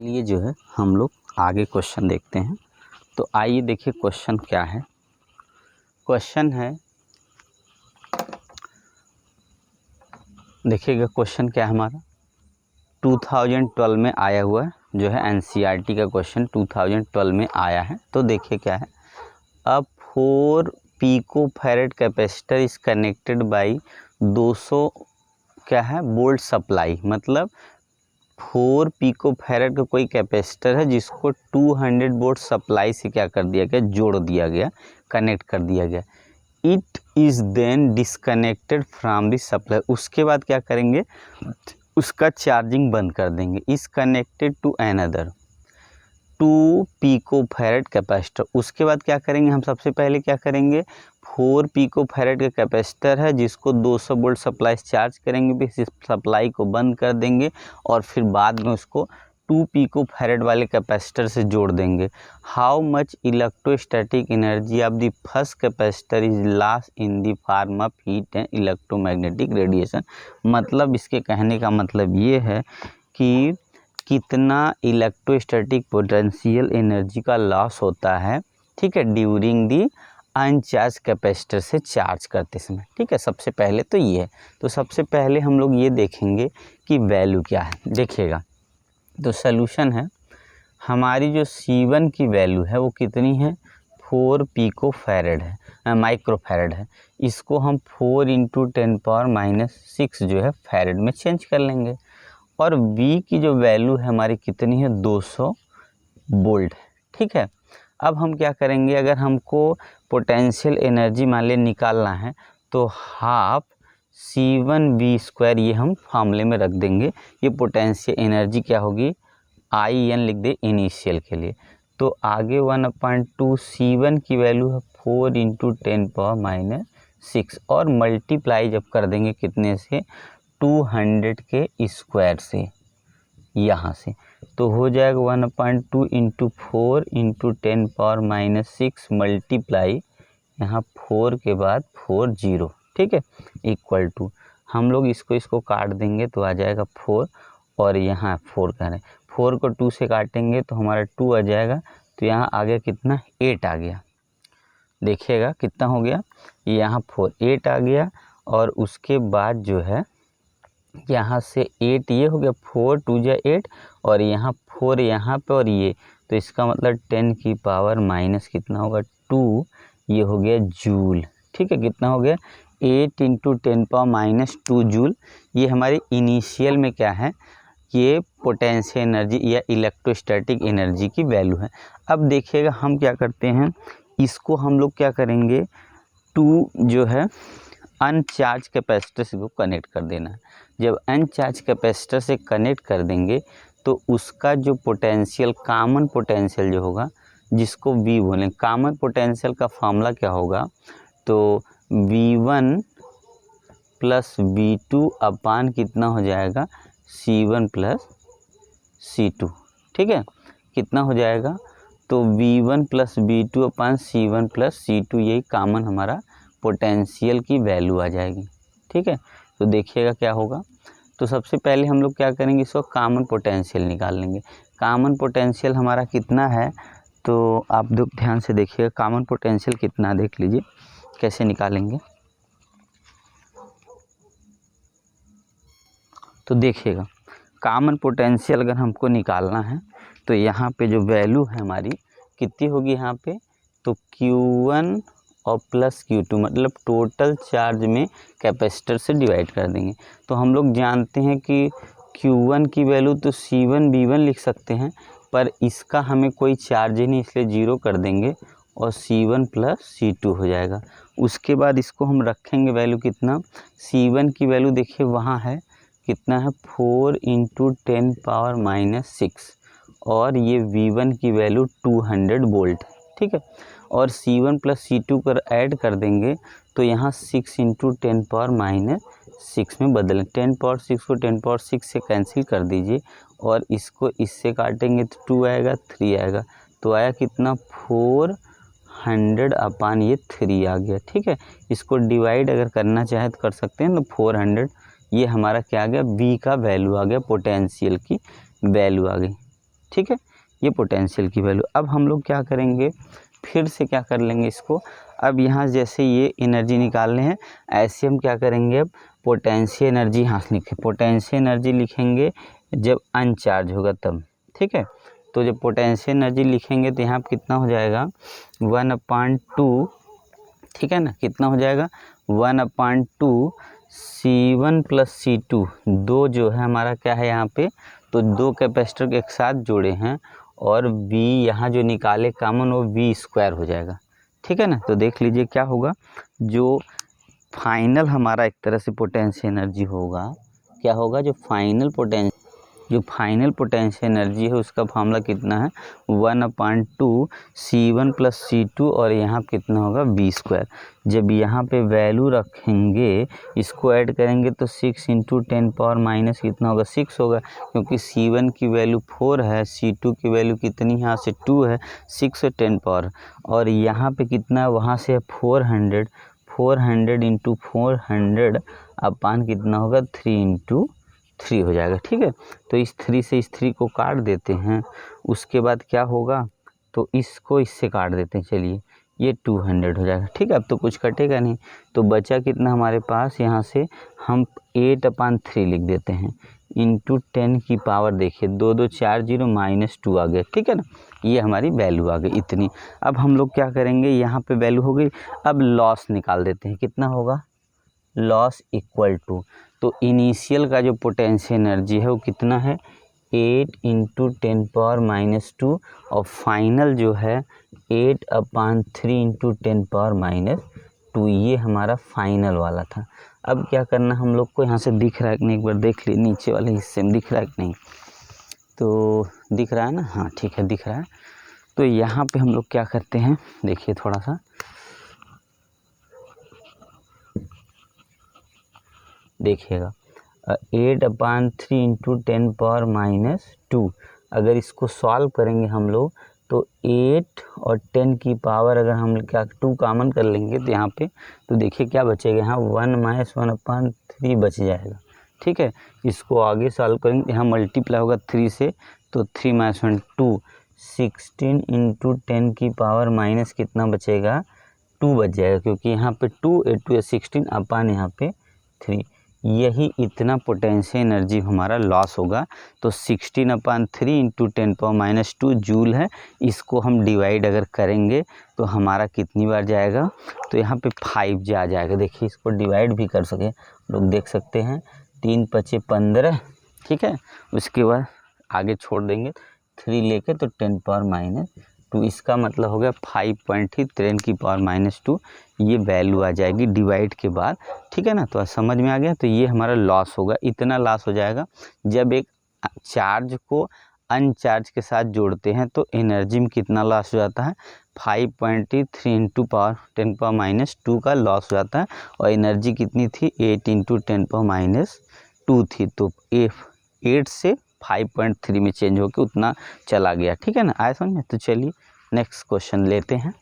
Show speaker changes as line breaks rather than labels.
लिए जो है हम लोग आगे क्वेश्चन देखते हैं। तो आइए देखिए क्वेश्चन क्या है। क्वेश्चन है, देखिएगा क्वेश्चन क्या है हमारा 2012 में आया हुआ है, जो है एनसीईआरटी का क्वेश्चन 2012 में आया है। तो देखिए क्या है, अब 4 picofarad capacitor is connected by 200 क्या है वोल्ट सप्लाई, मतलब 4 पिकोफैरेड का कोई कैपेसिटर है जिसको 200 वोल्ट सप्लाई से क्या कर दिया गया, जोड़ दिया गया, कनेक्ट कर दिया गया। It is then disconnected from the supply, उसके बाद क्या करेंगे, उसका चार्जिंग बंद कर देंगे। Is connected to another 2 picofarad capacitor, उसके बाद क्या करेंगे, हम सबसे पहले क्या करेंगे, 4 पिकोफैरेड का कैपेसिटर है जिसको 200 वोल्ट सप्लाई से चार्ज करेंगे, फिर इस सप्लाई को बंद कर देंगे और फिर बाद में उसको 2 पिकोफैरेड वाले कैपेसिटर से जोड़ देंगे। How much electrostatic energy of the first capacitor is lost in the form of heat and electromagnetic radiation, मतलब इसके कहने का मतलब ये है कि कितना इलेक्ट्रोस्टैटिक पोटेंशियल एनर्जी का लॉस होता है, ठीक है, ड्यूरिंग दी अनचार्ज कैपेसिटर से चार्ज करते समय। ठीक है, सबसे पहले तो ये है। तो सबसे पहले हम लोग ये देखेंगे कि वैल्यू क्या है। देखिएगा, तो सॉल्यूशन है, हमारी जो C1 की वैल्यू है वो कितनी है, 4 पिकोफैरेड है, माइक्रोफैरेड है। इसको हम 4 × 10⁻⁻6 जो है फैरेड में चेंज कर लेंगे। और V की जो वैल्यू है हमारी कितनी है, 200 वोल्ट। ठीक है, अब हम क्या करेंगे, अगर हमको पोटेंशियल एनर्जी मान ले निकालना है तो हाफ C1V², ये हम फार्मूले में रख देंगे। ये पोटेंशियल एनर्जी क्या होगी, IN लिख दे इनिशियल के लिए। तो आगे 1/2 C1 की वैल्यू है 4 × 10⁻⁻6 और मल्टीप्लाई जब कर देंगे कितने से, 200 के स्क्वायर से, यहाँ से, तो हो जाएगा 1/2 × 4 × 10⁻⁻6 मल्टीप्लाई यहाँ 4 के बाद 4 0, ठीक है, इक्वल टू, हम लोग इसको काट देंगे तो आ जाएगा 4 और यहाँ 4 कह रहे हैं, 4 को 2 से काटेंगे तो हमारा 2 आ जाएगा। तो यहाँ आ गया कितना, 8 आ गया। देखिएगा कितना हो गया, यहाँ 4 8 आ गया और उसके बाद जो है यहाँ से 8 ये हो गया, 4 2 जा 8 और यहाँ 4 यहाँ पे और ये, तो इसका मतलब 10 की पावर माइनस कितना होगा, 2, ये हो गया जूल। ठीक है, कितना हो गया, 8 × 10⁻⁻2 जूल। ये हमारी इनिशियल में क्या है, ये पोटेंशियल एनर्जी या इलेक्ट्रोस्टैटिक एनर्जी की वैल्यू है। अब देखिएगा हम क्या करते हैं, इसको हम लोग क्या करेंगे, 2 जो है अनचार्ज कैपेसिटर से को कनेक्ट कर देना है। जब अनचार्ज कैपेसिटर से कनेक्ट कर देंगे तो उसका जो पोटेंशियल, कॉमन पोटेंशियल जो होगा, जिसको V बोलें, कॉमन पोटेंशियल का फार्मूला क्या होगा, तो V1 + V2 अपान कितना हो जाएगा, C1 + C2। ठीक है, कितना हो जाएगा, तो V1 + V2 अपान C1 + C2, यही कॉमन हमारा पोटेंशियल की वैल्यू आ जाएगी। ठीक है, तो देखिएगा क्या होगा। तो सबसे पहले हम लोग क्या करेंगे, इसको कॉमन पोटेंशियल निकाल लेंगे। कॉमन पोटेंशियल हमारा कितना है, तो आप ध्यान से देखिएगा कॉमन पोटेंशियल कितना, देख लीजिए कैसे निकालेंगे। तो देखिएगा कॉमन पोटेंशियल अगर हमको निकालना है तो यहाँ पे जो वैल्यू है हमारी कितनी होगी यहाँ पे, तो Q1 और प्लस Q2, मतलब टोटल चार्ज में कैपेसिटर से डिवाइड कर देंगे। तो हम लोग जानते हैं कि Q1 की वैल्यू तो C1V1 लिख सकते हैं, पर इसका हमें कोई चार्ज ही नहीं, इसलिए 0 कर देंगे और C1 + C2 हो जाएगा। उसके बाद इसको हम रखेंगे वैल्यू कितना, C1 की वैल्यू देखिए वहाँ है कितना है, 4 × 10⁻⁻6 और ये V1 की वैल्यू 200 वोल्ट। ठीक है, और C1 + C2 कर ऐड कर देंगे तो यहाँ 6 × 10⁻6 में बदलें। 10⁻6 को 10⁻6 से कैंसिल कर दीजिए और इसको इससे काटेंगे तो 2 आएगा, 3 आएगा, तो आया कितना, 400 अपान ये 3 आ गया। ठीक है, इसको डिवाइड अगर करना चाहे तो कर सकते हैं, तो 400, ये हमारा क्या आ गया, V का वैल्यू आ गया, पोटेंशियल की वैल्यू आ गई। ठीक है, ये पोटेंशियल की वैल्यू। अब हम लोग क्या करेंगे, फिर से क्या कर लेंगे इसको, अब यहाँ जैसे ये एनर्जी निकालने हैं, ऐसे हम क्या करेंगे, अब पोटेंशियल एनर्जी यहाँ से लिखें, पोटेंशियल एनर्जी लिखेंगे जब अनचार्ज होगा तब, ठीक है। तो जब पोटेंशियल एनर्जी लिखेंगे तो यहाँ पर कितना हो जाएगा 1/2, ठीक है ना, कितना हो जाएगा 1/2 C1 + C2, दो जो है हमारा क्या है यहाँ पे, तो दो कैपेसिटर के एक साथ जोड़े हैं और V यहाँ जो निकाले कॉमन वो V² हो जाएगा, ठीक है ना। तो देख लीजिए क्या होगा, जो फाइनल हमारा एक तरह से पोटेंशियल एनर्जी होगा, क्या होगा, जो फाइनल पोटेंशियल एनर्जी है उसका फार्मूला कितना है 1/2 C1 + C2 और यहाँ कितना होगा V²। जब यहाँ पे वैल्यू रखेंगे, इसको ऐड करेंगे तो 6 × 10⁻⁻, कितना होगा 6 होगा, क्योंकि C1 की वैल्यू 4 है, C2 की वैल्यू कितनी यहाँ से 2 है, 6 और 10 पावर, और यहाँ पे कितना वहाँ से है 400 × 400 अपान कितना होगा 3 × 3 हो जाएगा, ठीक है। तो इस 3 से इस 3 को काट देते हैं, उसके बाद क्या होगा, तो इसको इससे काट देते हैं, चलिए ये 200 हो जाएगा, ठीक है। अब तो कुछ कटेगा नहीं, तो बचा कितना हमारे पास, यहाँ से हम 8/3 लिख देते हैं इंटू 10 की पावर, देखिए 2 2 4 0 -2 आ गया, ठीक है ना, ये हमारी वैल्यू आ गई इतनी। अब हम लोग क्या करेंगे, यहाँ पे वैल्यू हो गई, अब लॉस निकाल देते हैं, कितना होगा लॉस इक्वल टू, तो इनिशियल का जो पोटेंशियल एनर्जी है वो कितना है 8 × 10⁻⁻2 और फाइनल जो है 8/3 × 10⁻⁻2, ये हमारा फाइनल वाला था। अब क्या करना हम लोग को, यहाँ से दिख रहा है कि नहीं, एक बार देख ली नीचे वाले हिस्से में दिख रहा है कि नहीं, तो दिख रहा है ना, हाँ ठीक है दिख रहा है। तो यहाँ पे हम लोग क्या करते हैं, देखिए थोड़ा सा देखिएगा, 8/3 × 10⁻⁻2, अगर इसको सॉल्व करेंगे हम लोग तो 8 और 10 की पावर अगर हम क्या 2 कॉमन कर लेंगे तो यहाँ पे, तो देखिए क्या बचेगा, यहाँ 1 - 1/3 बच जाएगा, ठीक है। इसको आगे सॉल्व करेंगे, यहाँ मल्टीप्लाई होगा 3 से, तो 3 - 1 2, 16 × 10 की पावर माइनस कितना बचेगा 2 बच जाएगा, क्योंकि यहाँ पे 2 8 2 16 अपान यहाँ पे 3, यही इतना पोटेंशियल एनर्जी हमारा लॉस होगा। तो 16/3 × 10⁻⁻2 जूल है, इसको हम डिवाइड अगर करेंगे तो हमारा कितनी बार जाएगा, तो यहाँ पे 5 जा जाएगा, देखिए इसको डिवाइड भी कर सके लोग देख सकते हैं, 3 × 5 = 15, ठीक है। उसके बाद आगे छोड़ देंगे 3 लेके, तो 10⁻⁻2, इसका मतलब हो गया 5.10 की पावर -2, ये वैल्यू आ जाएगी डिवाइड के बाद, ठीक है ना। तो समझ में आ गया, तो ये हमारा लॉस होगा, इतना लॉस हो जाएगा। जब एक चार्ज को अनचार्ज के साथ जोड़ते हैं तो एनर्जी में कितना लॉस हो जाता है 5.3 × 10⁻⁻2 का लॉस हो जाता है, और एनर्जी कितनी थी 8 × 10⁻⁻2 थी, तो 8 से 5.3 में चेंज होकर उतना चला गया, ठीक है ना, आया समझ में। तो चलिए नेक्स्ट क्वेश्चन लेते हैं।